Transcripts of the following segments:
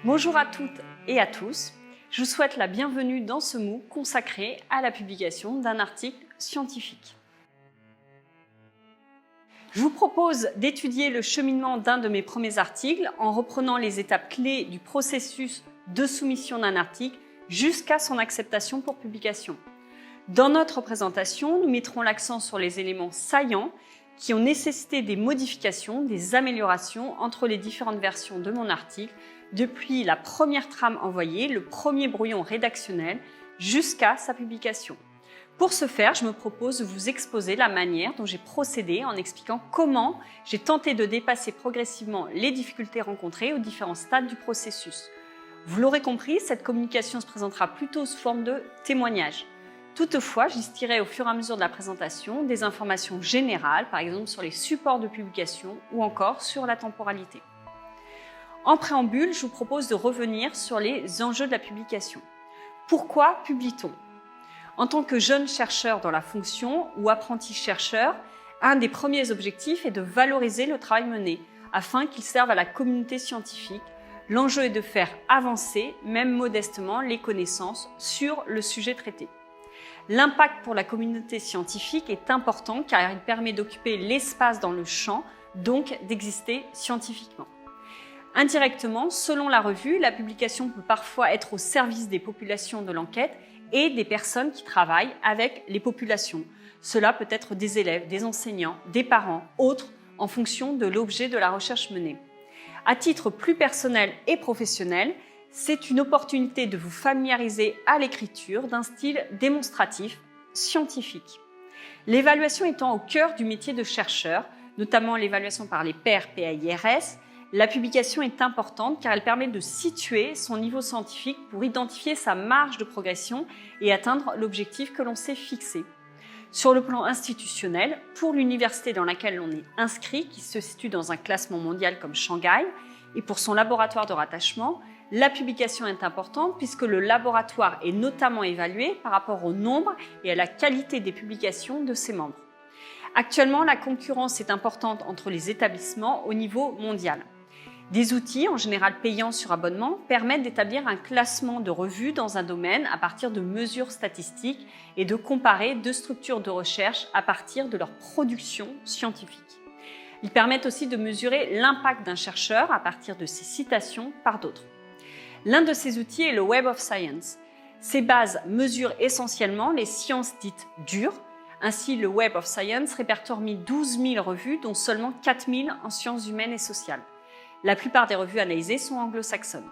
Bonjour à toutes et à tous, je vous souhaite la bienvenue dans ce MOOC consacré à la publication d'un article scientifique. Je vous propose d'étudier le cheminement d'un de mes premiers articles en reprenant les étapes clés du processus de soumission d'un article jusqu'à son acceptation pour publication. Dans notre présentation, nous mettrons l'accent sur les éléments saillants qui ont nécessité des modifications, des améliorations entre les différentes versions de mon article, depuis la première trame envoyée, le premier brouillon rédactionnel, jusqu'à sa publication. Pour ce faire, je me propose de vous exposer la manière dont j'ai procédé en expliquant comment j'ai tenté de dépasser progressivement les difficultés rencontrées aux différents stades du processus. Vous l'aurez compris, cette communication se présentera plutôt sous forme de témoignage. Toutefois, j'y tirerai au fur et à mesure de la présentation des informations générales, par exemple sur les supports de publication ou encore sur la temporalité. En préambule, je vous propose de revenir sur les enjeux de la publication. Pourquoi publie-t-on ? En tant que jeune chercheur dans la fonction ou apprenti chercheur, un des premiers objectifs est de valoriser le travail mené afin qu'il serve à la communauté scientifique. L'enjeu est de faire avancer, même modestement, les connaissances sur le sujet traité. L'impact pour la communauté scientifique est important car il permet d'occuper l'espace dans le champ, donc d'exister scientifiquement. Indirectement, selon la revue, la publication peut parfois être au service des populations de l'enquête et des personnes qui travaillent avec les populations. Cela peut être des élèves, des enseignants, des parents, autres, en fonction de l'objet de la recherche menée. À titre plus personnel et professionnel, c'est une opportunité de vous familiariser à l'écriture d'un style démonstratif, scientifique. L'évaluation étant au cœur du métier de chercheur, notamment l'évaluation par les pairs PAIRS, la publication est importante car elle permet de situer son niveau scientifique pour identifier sa marge de progression et atteindre l'objectif que l'on s'est fixé. Sur le plan institutionnel, pour l'université dans laquelle l'on est inscrit, qui se situe dans un classement mondial comme Shanghai, et pour son laboratoire de rattachement, la publication est importante puisque le laboratoire est notamment évalué par rapport au nombre et à la qualité des publications de ses membres. Actuellement, la concurrence est importante entre les établissements au niveau mondial. Des outils, en général payants sur abonnement, permettent d'établir un classement de revues dans un domaine à partir de mesures statistiques et de comparer deux structures de recherche à partir de leur production scientifique. Ils permettent aussi de mesurer l'impact d'un chercheur à partir de ses citations par d'autres. L'un de ces outils est le Web of Science. Ces bases mesurent essentiellement les sciences dites dures. Ainsi, le Web of Science répertorie 12 000 revues, dont seulement 4 000 en sciences humaines et sociales. La plupart des revues analysées sont anglo-saxonnes.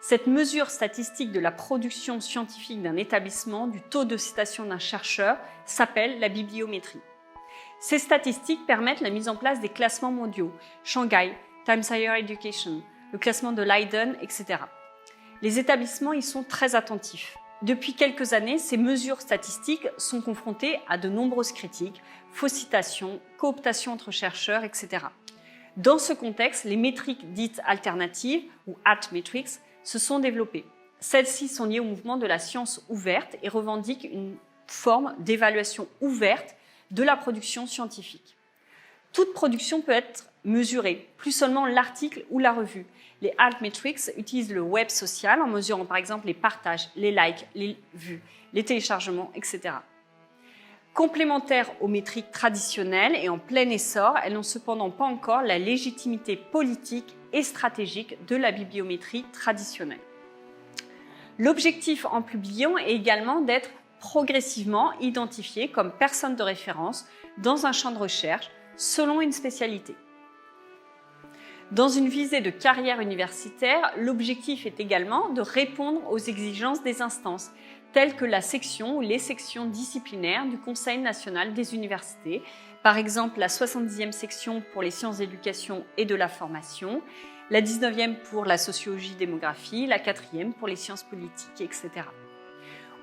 Cette mesure statistique de la production scientifique d'un établissement, du taux de citation d'un chercheur, s'appelle la bibliométrie. Ces statistiques permettent la mise en place des classements mondiaux, Shanghai, Times Higher Education, le classement de Leiden, etc. Les établissements y sont très attentifs. Depuis quelques années, ces mesures statistiques sont confrontées à de nombreuses critiques, fausses citations, cooptation entre chercheurs, etc. Dans ce contexte, les métriques dites alternatives, ou altmetrics, se sont développées. Celles-ci sont liées au mouvement de la science ouverte et revendiquent une forme d'évaluation ouverte de la production scientifique. Toute production peut être mesurée, plus seulement l'article ou la revue. Les altmetrics utilisent le web social en mesurant par exemple les partages, les likes, les vues, les téléchargements, etc. Complémentaires aux métriques traditionnelles et en plein essor, elles n'ont cependant pas encore la légitimité politique et stratégique de la bibliométrie traditionnelle. L'objectif en publiant est également d'être progressivement identifié comme personne de référence dans un champ de recherche selon une spécialité. Dans une visée de carrière universitaire, l'objectif est également de répondre aux exigences des instances, telles que la section ou les sections disciplinaires du Conseil national des universités, par exemple la 70e section pour les sciences d'éducation et de la formation, la 19e pour la sociologie-démographie, la 4e pour les sciences politiques, etc.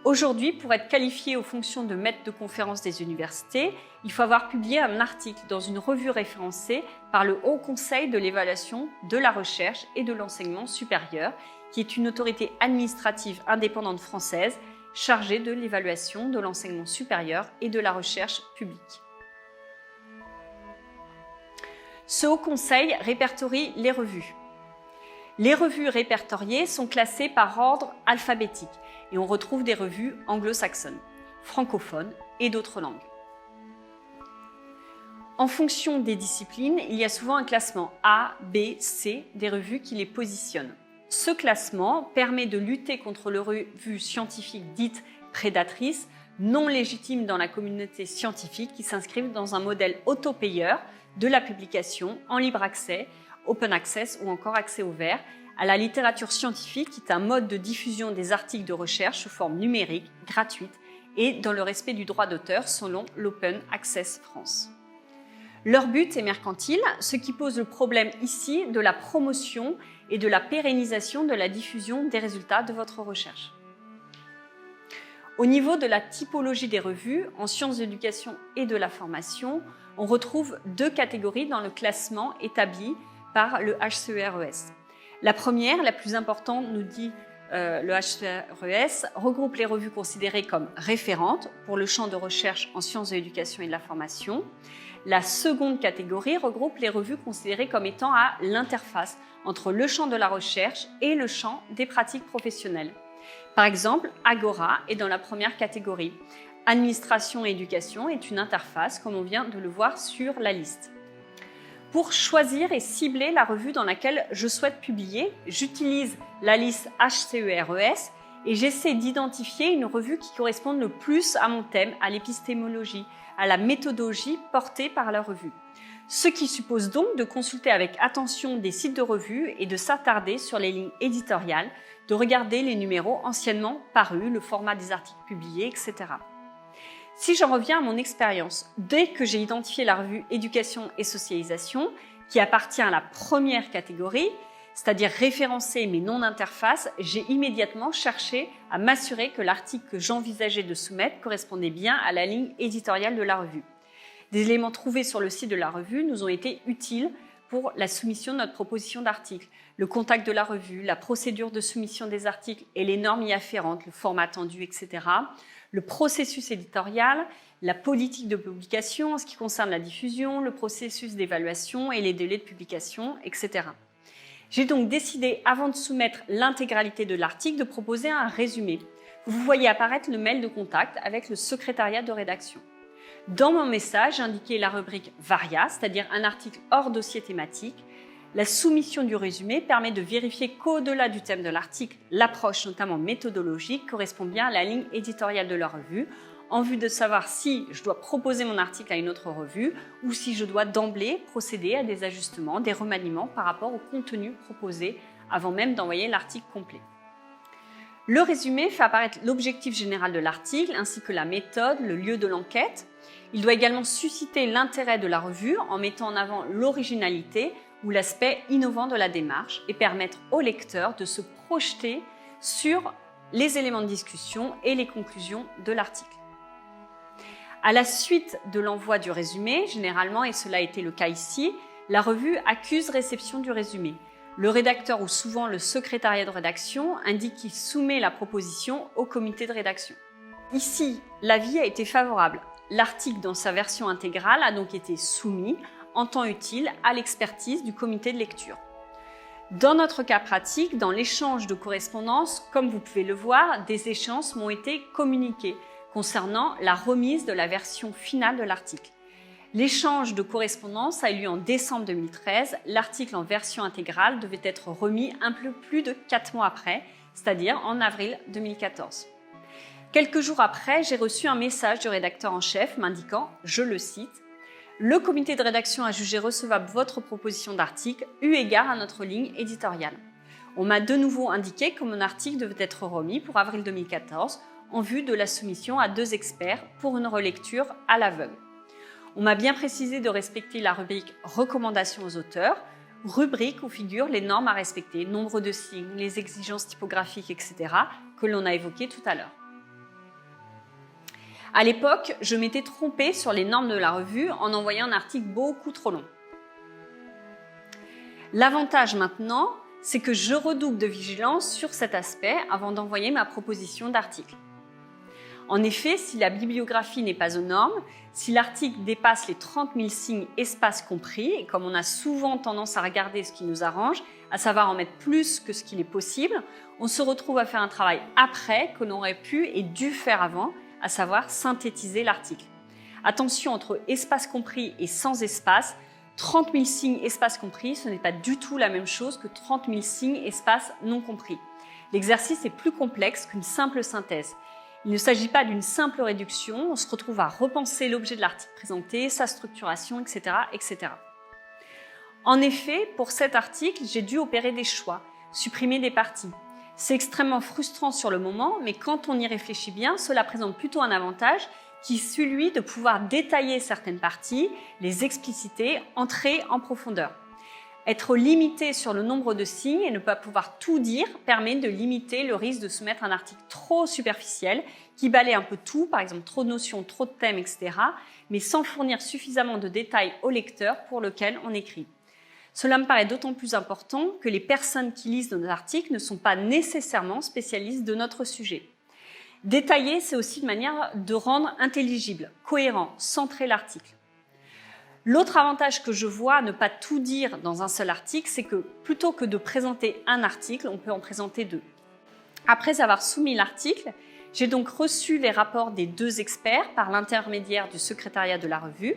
Aujourd'hui, pour être qualifié aux fonctions de maître de conférence des universités, il faut avoir publié un article dans une revue référencée par le Haut Conseil de l'évaluation de la recherche et de l'enseignement supérieur, qui est une autorité administrative indépendante française chargée de l'évaluation de l'enseignement supérieur et de la recherche publique. Ce Haut Conseil répertorie les revues. Les revues répertoriées sont classées par ordre alphabétique et on retrouve des revues anglo-saxonnes, francophones et d'autres langues. En fonction des disciplines, il y a souvent un classement A, B, C des revues qui les positionnent. Ce classement permet de lutter contre les revues scientifiques dites prédatrices, non légitimes dans la communauté scientifique, qui s'inscrivent dans un modèle autopayeur de la publication en libre accès, open access ou encore accès ouvert à la littérature scientifique, qui est un mode de diffusion des articles de recherche sous forme numérique, gratuite et dans le respect du droit d'auteur selon l'Open Access France. Leur but est mercantile, ce qui pose le problème ici de la promotion et de la pérennisation de la diffusion des résultats de votre recherche. Au niveau de la typologie des revues, en sciences de l'éducation et de la formation, on retrouve deux catégories dans le classement établi par le HCERES. La première, la plus importante, nous dit le HCERES, regroupe les revues considérées comme référentes pour le champ de recherche en sciences de l'éducation et de la formation. La seconde catégorie regroupe les revues considérées comme étant à l'interface entre le champ de la recherche et le champ des pratiques professionnelles. Par exemple, Agora est dans la première catégorie. Administration et éducation est une interface, comme on vient de le voir sur la liste. Pour choisir et cibler la revue dans laquelle je souhaite publier, j'utilise la liste HCERES et j'essaie d'identifier une revue qui corresponde le plus à mon thème, à l'épistémologie, à la méthodologie portée par la revue. Ce qui suppose donc de consulter avec attention des sites de revues et de s'attarder sur les lignes éditoriales, de regarder les numéros anciennement parus, le format des articles publiés, etc. Si j'en reviens à mon expérience, dès que j'ai identifié la revue Éducation et Socialisation, qui appartient à la première catégorie, c'est-à-dire référencée mais non interface, j'ai immédiatement cherché à m'assurer que l'article que j'envisageais de soumettre correspondait bien à la ligne éditoriale de la revue. Des éléments trouvés sur le site de la revue nous ont été utiles pour la soumission de notre proposition d'article. Le contact de la revue, la procédure de soumission des articles et les normes y afférentes, le format attendu, etc. Le processus éditorial, la politique de publication en ce qui concerne la diffusion, le processus d'évaluation et les délais de publication, etc. J'ai donc décidé, avant de soumettre l'intégralité de l'article, de proposer un résumé. Vous voyez apparaître le mail de contact avec le secrétariat de rédaction. Dans mon message, j'ai indiqué la rubrique Varia, c'est-à-dire un article hors dossier thématique. La soumission du résumé permet de vérifier qu'au-delà du thème de l'article, l'approche notamment méthodologique correspond bien à la ligne éditoriale de la revue, en vue de savoir si je dois proposer mon article à une autre revue ou si je dois d'emblée procéder à des ajustements, des remaniements par rapport au contenu proposé avant même d'envoyer l'article complet. Le résumé fait apparaître l'objectif général de l'article ainsi que la méthode, le lieu de l'enquête. Il doit également susciter l'intérêt de la revue en mettant en avant l'originalité ou l'aspect innovant de la démarche et permettre au lecteur de se projeter sur les éléments de discussion et les conclusions de l'article. À la suite de l'envoi du résumé, généralement, et cela a été le cas ici, la revue accuse réception du résumé. Le rédacteur ou souvent le secrétariat de rédaction indique qu'il soumet la proposition au comité de rédaction. Ici, l'avis a été favorable. L'article dans sa version intégrale a donc été soumis en temps utile à l'expertise du comité de lecture. Dans notre cas pratique, dans l'échange de correspondance, comme vous pouvez le voir, des échéances m'ont été communiquées concernant la remise de la version finale de l'article. L'échange de correspondance a eu lieu en décembre 2013. L'article en version intégrale devait être remis un peu plus de 4 mois après, c'est-à-dire en avril 2014. Quelques jours après, j'ai reçu un message du rédacteur en chef m'indiquant, je le cite, « Le comité de rédaction a jugé recevable votre proposition d'article eu égard à notre ligne éditoriale. On m'a de nouveau indiqué que mon article devait être remis pour avril 2014 en vue de la soumission à 2 experts pour une relecture à l'aveugle. On m'a bien précisé de respecter la rubrique « Recommandations aux auteurs », rubrique où figurent les normes à respecter, nombre de signes, les exigences typographiques, etc. que l'on a évoquées tout à l'heure. À l'époque, je m'étais trompée sur les normes de la revue en envoyant un article beaucoup trop long. L'avantage maintenant, c'est que je redouble de vigilance sur cet aspect avant d'envoyer ma proposition d'article. En effet, si la bibliographie n'est pas aux normes, si l'article dépasse les 30 000 signes espace compris, et comme on a souvent tendance à regarder ce qui nous arrange, à savoir en mettre plus que ce qu'il est possible, on se retrouve à faire un travail après qu'on aurait pu et dû faire avant, à savoir synthétiser l'article. Attention, entre espace compris et sans espace, 30 000 signes espace compris, ce n'est pas du tout la même chose que 30 000 signes espace non compris. L'exercice est plus complexe qu'une simple synthèse. Il ne s'agit pas d'une simple réduction, on se retrouve à repenser l'objet de l'article présenté, sa structuration, etc., etc. En effet, pour cet article, j'ai dû opérer des choix, supprimer des parties. C'est extrêmement frustrant sur le moment, mais quand on y réfléchit bien, cela présente plutôt un avantage qui est celui de pouvoir détailler certaines parties, les expliciter, entrer en profondeur. Être limité sur le nombre de signes et ne pas pouvoir tout dire permet de limiter le risque de soumettre un article trop superficiel qui balaie un peu tout, par exemple trop de notions, trop de thèmes, etc., mais sans fournir suffisamment de détails au lecteur pour lequel on écrit. Cela me paraît d'autant plus important que les personnes qui lisent nos articles ne sont pas nécessairement spécialistes de notre sujet. Détailler, c'est aussi une manière de rendre intelligible, cohérent, centrer l'article. L'autre avantage que je vois à ne pas tout dire dans un seul article, c'est que plutôt que de présenter un article, on peut en présenter deux. Après avoir soumis l'article, j'ai donc reçu les rapports des deux experts par l'intermédiaire du secrétariat de la revue.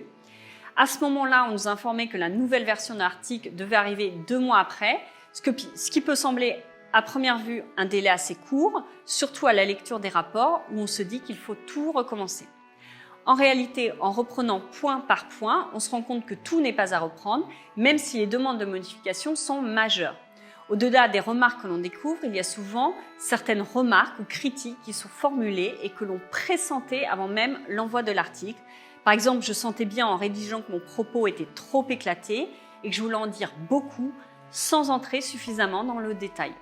À ce moment-là, on nous informait que la nouvelle version de l'article devait arriver 2 mois après, ce qui peut sembler à première vue un délai assez court, surtout à la lecture des rapports où on se dit qu'il faut tout recommencer. En réalité, en reprenant point par point, on se rend compte que tout n'est pas à reprendre, même si les demandes de modification sont majeures. Au-delà des remarques que l'on découvre, il y a souvent certaines remarques ou critiques qui sont formulées et que l'on pressentait avant même l'envoi de l'article. Par exemple, je sentais bien en rédigeant que mon propos était trop éclaté et que je voulais en dire beaucoup sans entrer suffisamment dans le détail.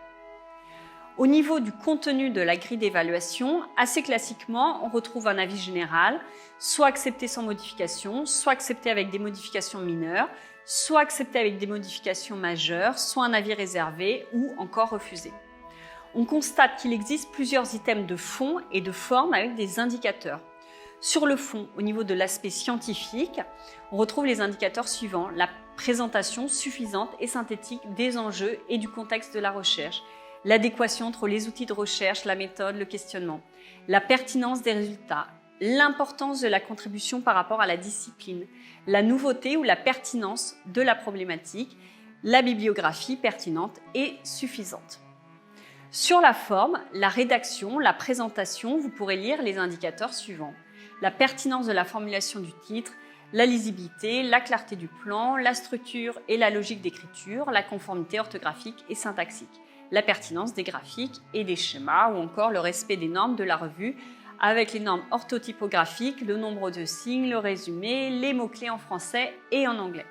Au niveau du contenu de la grille d'évaluation, assez classiquement, on retrouve un avis général, soit accepté sans modification, soit accepté avec des modifications mineures, soit accepté avec des modifications majeures, soit un avis réservé ou encore refusé. On constate qu'il existe plusieurs items de fond et de forme avec des indicateurs. Sur le fond, au niveau de l'aspect scientifique, on retrouve les indicateurs suivants: la présentation suffisante et synthétique des enjeux et du contexte de la recherche, l'adéquation entre les outils de recherche, la méthode, le questionnement, la pertinence des résultats, l'importance de la contribution par rapport à la discipline, la nouveauté ou la pertinence de la problématique, la bibliographie pertinente et suffisante. Sur la forme, la rédaction, la présentation, vous pourrez lire les indicateurs suivants: la pertinence de la formulation du titre, la lisibilité, la clarté du plan, la structure et la logique d'écriture, la conformité orthographique et syntaxique, la pertinence des graphiques et des schémas ou encore le respect des normes de la revue avec les normes orthotypographiques, le nombre de signes, le résumé, les mots-clés en français et en anglais.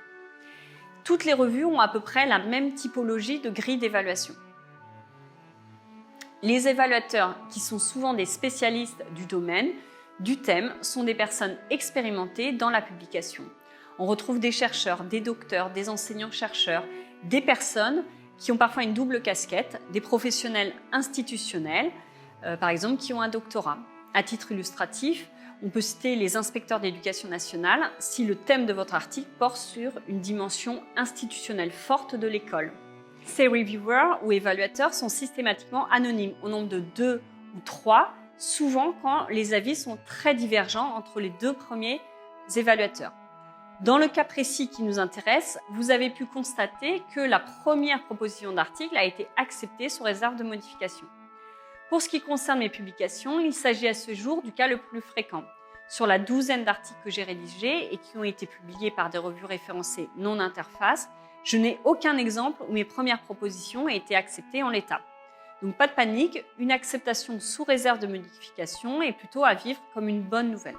Toutes les revues ont à peu près la même typologie de grille d'évaluation. Les évaluateurs, qui sont souvent des spécialistes du domaine, du thème, sont des personnes expérimentées dans la publication. On retrouve des chercheurs, des docteurs, des enseignants-chercheurs, des personnes qui ont parfois une double casquette, des professionnels institutionnels, par exemple, qui ont un doctorat. À titre illustratif, on peut citer les inspecteurs d'éducation nationale si le thème de votre article porte sur une dimension institutionnelle forte de l'école. Ces reviewers ou évaluateurs sont systématiquement anonymes, au nombre de 2 ou 3, souvent quand les avis sont très divergents entre les 2 premiers évaluateurs. Dans le cas précis qui nous intéresse, vous avez pu constater que la première proposition d'article a été acceptée sous réserve de modification. Pour ce qui concerne mes publications, il s'agit à ce jour du cas le plus fréquent. Sur la 12aine d'articles que j'ai rédigés et qui ont été publiés par des revues référencées non interface, je n'ai aucun exemple où mes premières propositions aient été acceptées en l'état. Donc pas de panique, une acceptation sous réserve de modification est plutôt à vivre comme une bonne nouvelle.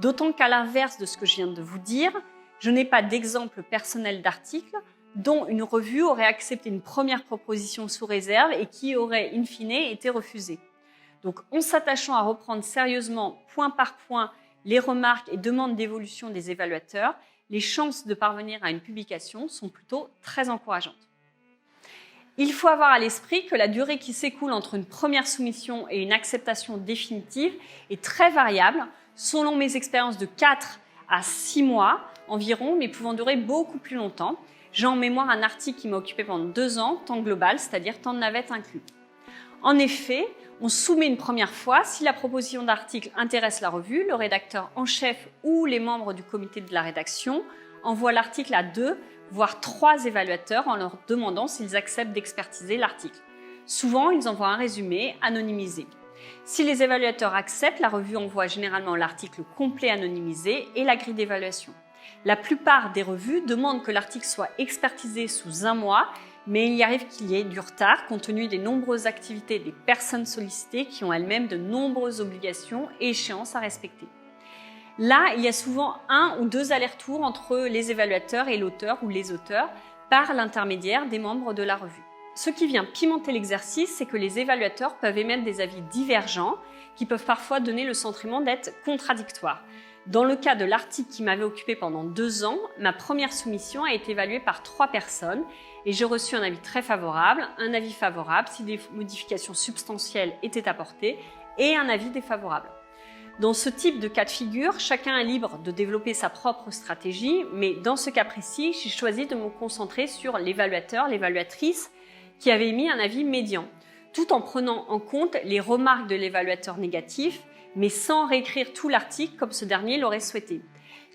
D'autant qu'à l'inverse de ce que je viens de vous dire, je n'ai pas d'exemple personnel d'article dont une revue aurait accepté une première proposition sous réserve et qui aurait in fine été refusée. Donc en s'attachant à reprendre sérieusement point par point les remarques et demandes d'évolution des évaluateurs, les chances de parvenir à une publication sont plutôt très encourageantes. Il faut avoir à l'esprit que la durée qui s'écoule entre une première soumission et une acceptation définitive est très variable, selon mes expériences de 4 à 6 mois environ, mais pouvant durer beaucoup plus longtemps. J'ai en mémoire un article qui m'a occupé pendant 2 ans, temps global, c'est-à-dire temps de navette inclus. En effet, on soumet une première fois. Si la proposition d'article intéresse la revue, le rédacteur en chef ou les membres du comité de la rédaction envoient l'article à 2, voire 3 évaluateurs en leur demandant s'ils acceptent d'expertiser l'article. Souvent, ils envoient un résumé anonymisé. Si les évaluateurs acceptent, la revue envoie généralement l'article complet anonymisé et la grille d'évaluation. La plupart des revues demandent que l'article soit expertisé sous 1 mois, mais il y arrive qu'il y ait du retard compte tenu des nombreuses activités des personnes sollicitées qui ont elles-mêmes de nombreuses obligations et échéances à respecter. Là, il y a souvent 1 ou 2 allers-retours entre les évaluateurs et l'auteur ou les auteurs par l'intermédiaire des membres de la revue. Ce qui vient pimenter l'exercice, c'est que les évaluateurs peuvent émettre des avis divergents qui peuvent parfois donner le sentiment d'être contradictoires. Dans le cas de l'article qui m'avait occupé pendant 2 ans, ma première soumission a été évaluée par 3 personnes et j'ai reçu un avis très favorable, un avis favorable si des modifications substantielles étaient apportées et un avis défavorable. Dans ce type de cas de figure, chacun est libre de développer sa propre stratégie, mais dans ce cas précis, j'ai choisi de me concentrer sur l'évaluateur, l'évaluatrice qui avait émis un avis médian, tout en prenant en compte les remarques de l'évaluateur négatif, mais sans réécrire tout l'article comme ce dernier l'aurait souhaité,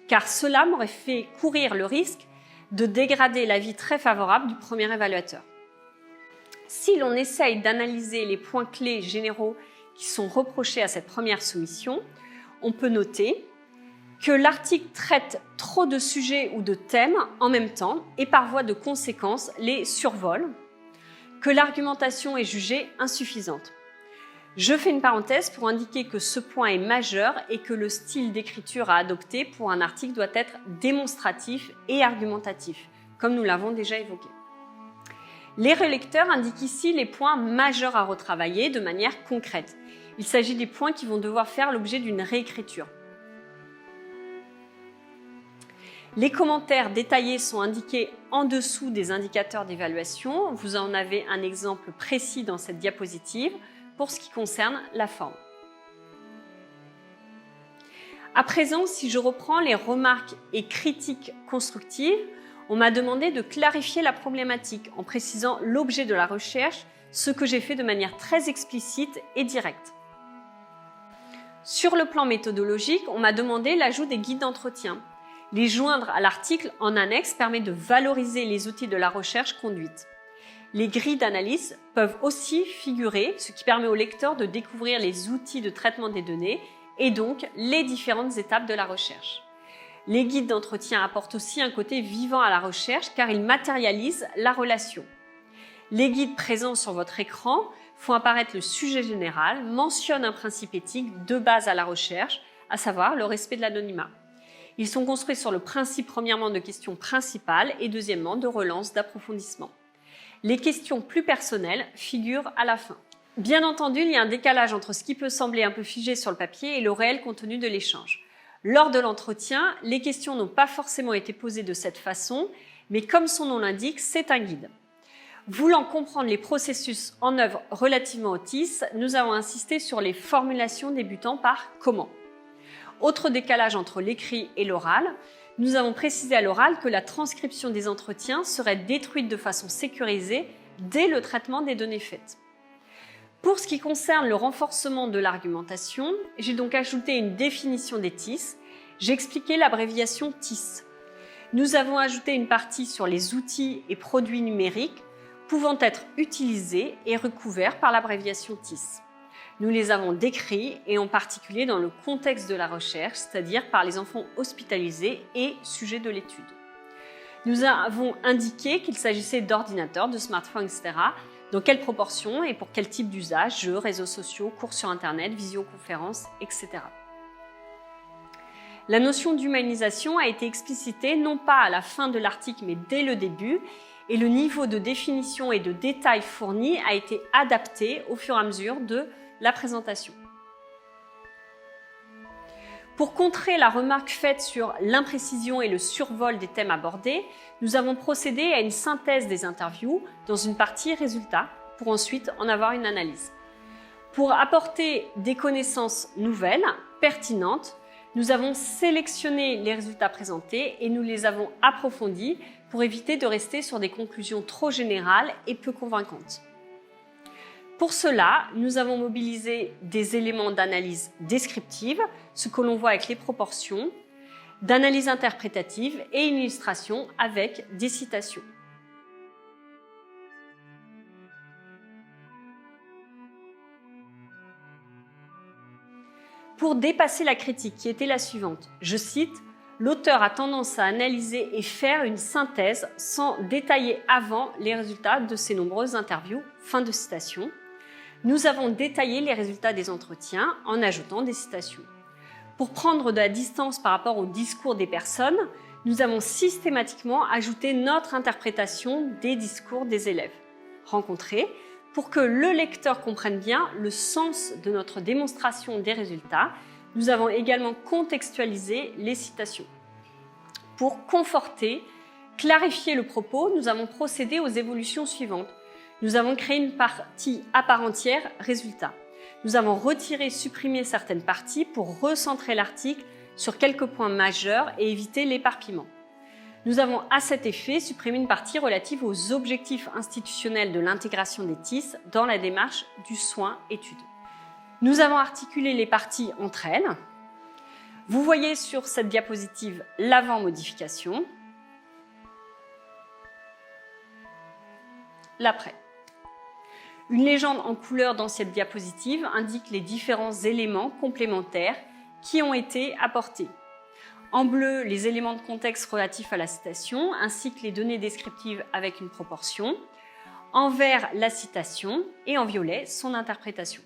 car cela m'aurait fait courir le risque de dégrader l'avis très favorable du premier évaluateur. Si l'on essaye d'analyser les points clés généraux qui sont reprochés à cette première soumission, on peut noter que l'article traite trop de sujets ou de thèmes en même temps et par voie de conséquence les survole, que l'argumentation est jugée insuffisante. Je fais une parenthèse pour indiquer que ce point est majeur et que le style d'écriture à adopter pour un article doit être démonstratif et argumentatif, comme nous l'avons déjà évoqué. Les relecteurs indiquent ici les points majeurs à retravailler de manière concrète. Il s'agit des points qui vont devoir faire l'objet d'une réécriture. Les commentaires détaillés sont indiqués en dessous des indicateurs d'évaluation. Vous en avez un exemple précis dans cette diapositive pour ce qui concerne la forme. À présent, si je reprends les remarques et critiques constructives, on m'a demandé de clarifier la problématique en précisant l'objet de la recherche, ce que j'ai fait de manière très explicite et directe. Sur le plan méthodologique, on m'a demandé l'ajout des guides d'entretien. Les joindre à l'article en annexe permet de valoriser les outils de la recherche conduite. Les grilles d'analyse peuvent aussi figurer, ce qui permet au lecteur de découvrir les outils de traitement des données et donc les différentes étapes de la recherche. Les guides d'entretien apportent aussi un côté vivant à la recherche car ils matérialisent la relation. Les guides présents sur votre écran font apparaître le sujet général, mentionnent un principe éthique de base à la recherche, à savoir le respect de l'anonymat. Ils sont construits sur le principe premièrement de questions principales et deuxièmement de relance d'approfondissement. Les questions plus personnelles figurent à la fin. Bien entendu, il y a un décalage entre ce qui peut sembler un peu figé sur le papier et le réel contenu de l'échange. Lors de l'entretien, les questions n'ont pas forcément été posées de cette façon, mais comme son nom l'indique, c'est un guide. Voulant comprendre les processus en œuvre relativement au TIS, nous avons insisté sur les formulations débutant par « comment ». Autre décalage entre l'écrit et l'oral, nous avons précisé à l'oral que la transcription des entretiens serait détruite de façon sécurisée dès le traitement des données faites. Pour ce qui concerne le renforcement de l'argumentation, j'ai donc ajouté une définition des TIS. J'ai expliqué l'abréviation TIS. Nous avons ajouté une partie sur les outils et produits numériques pouvant être utilisés et recouverts par l'abréviation TIS. Nous les avons décrits et en particulier dans le contexte de la recherche, c'est-à-dire par les enfants hospitalisés et sujets de l'étude. Nous avons indiqué qu'il s'agissait d'ordinateurs, de smartphones, etc. Dans quelle proportion et pour quel type d'usage, jeux, réseaux sociaux, cours sur Internet, visioconférences, etc. La notion d'humanisation a été explicitée non pas à la fin de l'article mais dès le début et le niveau de définition et de détail fourni a été adapté au fur et à mesure de la présentation. Pour contrer la remarque faite sur l'imprécision et le survol des thèmes abordés, nous avons procédé à une synthèse des interviews dans une partie résultats pour ensuite en avoir une analyse. Pour apporter des connaissances nouvelles, pertinentes, nous avons sélectionné les résultats présentés et nous les avons approfondis pour éviter de rester sur des conclusions trop générales et peu convaincantes. Pour cela, nous avons mobilisé des éléments d'analyse descriptive, ce que l'on voit avec les proportions, d'analyse interprétative et une illustration avec des citations. Pour dépasser la critique qui était la suivante, je cite, « L'auteur a tendance à analyser et faire une synthèse sans détailler avant les résultats de ses nombreuses interviews. » Fin de citation. Nous avons détaillé les résultats des entretiens en ajoutant des citations. Pour prendre de la distance par rapport au discours des personnes, nous avons systématiquement ajouté notre interprétation des discours des élèves rencontrés pour que le lecteur comprenne bien le sens de notre démonstration des résultats. Nous avons également contextualisé les citations. Pour conforter, clarifier le propos, nous avons procédé aux évolutions suivantes. Nous avons créé une partie à part entière résultats. Nous avons retiré, supprimé certaines parties pour recentrer l'article sur quelques points majeurs et éviter l'éparpillement. Nous avons à cet effet supprimé une partie relative aux objectifs institutionnels de l'intégration des TIS dans la démarche du soin-étude. Nous avons articulé les parties entre elles. Vous voyez sur cette diapositive l'avant-modification, l'après. Une légende en couleur dans cette diapositive indique les différents éléments complémentaires qui ont été apportés. En bleu, les éléments de contexte relatifs à la citation, ainsi que les données descriptives avec une proportion. En vert, la citation et en violet, son interprétation.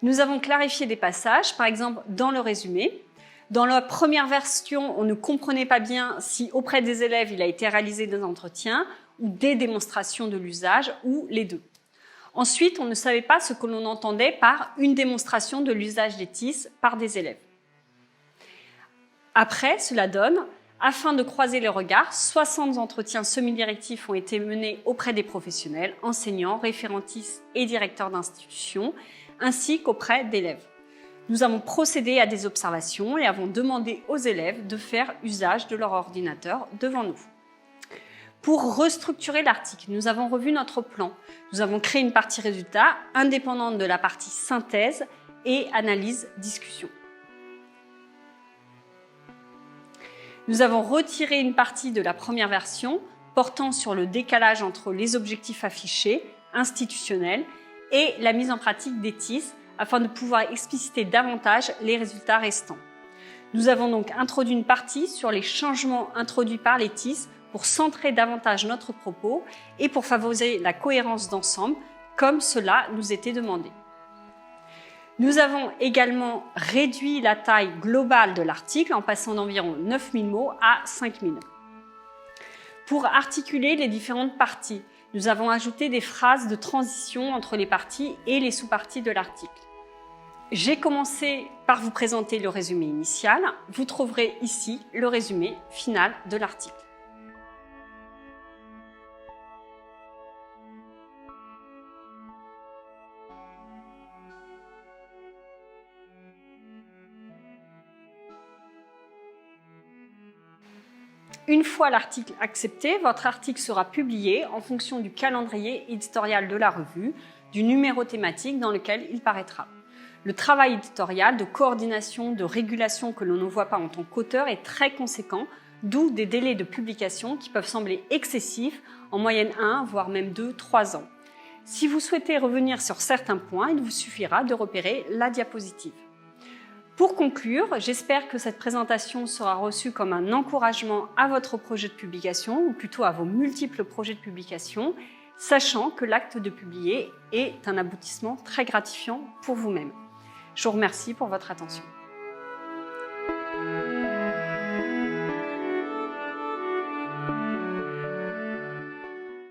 Nous avons clarifié des passages, par exemple dans le résumé. Dans la première version, on ne comprenait pas bien si auprès des élèves il a été réalisé des entretiens ou des démonstrations de l'usage ou les deux. Ensuite, on ne savait pas ce que l'on entendait par une démonstration de l'usage des TIS par des élèves. Après, cela donne, afin de croiser les regards, 60 entretiens semi-directifs ont été menés auprès des professionnels, enseignants, référentistes et directeurs d'institutions, ainsi qu'auprès d'élèves. Nous avons procédé à des observations et avons demandé aux élèves de faire usage de leur ordinateur devant nous. Pour restructurer l'article, nous avons revu notre plan. Nous avons créé une partie résultat indépendante de la partie synthèse et analyse-discussion. Nous avons retiré une partie de la première version portant sur le décalage entre les objectifs affichés, institutionnels, et la mise en pratique des TIS afin de pouvoir expliciter davantage les résultats restants. Nous avons donc introduit une partie sur les changements introduits par les TIS pour centrer davantage notre propos et pour favoriser la cohérence d'ensemble, comme cela nous était demandé. Nous avons également réduit la taille globale de l'article en passant d'environ 9000 mots à 5000. Pour articuler les différentes parties, nous avons ajouté des phrases de transition entre les parties et les sous-parties de l'article. J'ai commencé par vous présenter le résumé initial. Vous trouverez ici le résumé final de l'article. Une fois l'article accepté, votre article sera publié en fonction du calendrier éditorial de la revue, du numéro thématique dans lequel il paraîtra. Le travail éditorial de coordination, de régulation que l'on ne voit pas en tant qu'auteur est très conséquent, d'où des délais de publication qui peuvent sembler excessifs, en moyenne 1, voire même 2, 3 ans. Si vous souhaitez revenir sur certains points, il vous suffira de repérer la diapositive. Pour conclure, j'espère que cette présentation sera reçue comme un encouragement à votre projet de publication, ou plutôt à vos multiples projets de publication, sachant que l'acte de publier est un aboutissement très gratifiant pour vous-même. Je vous remercie pour votre attention.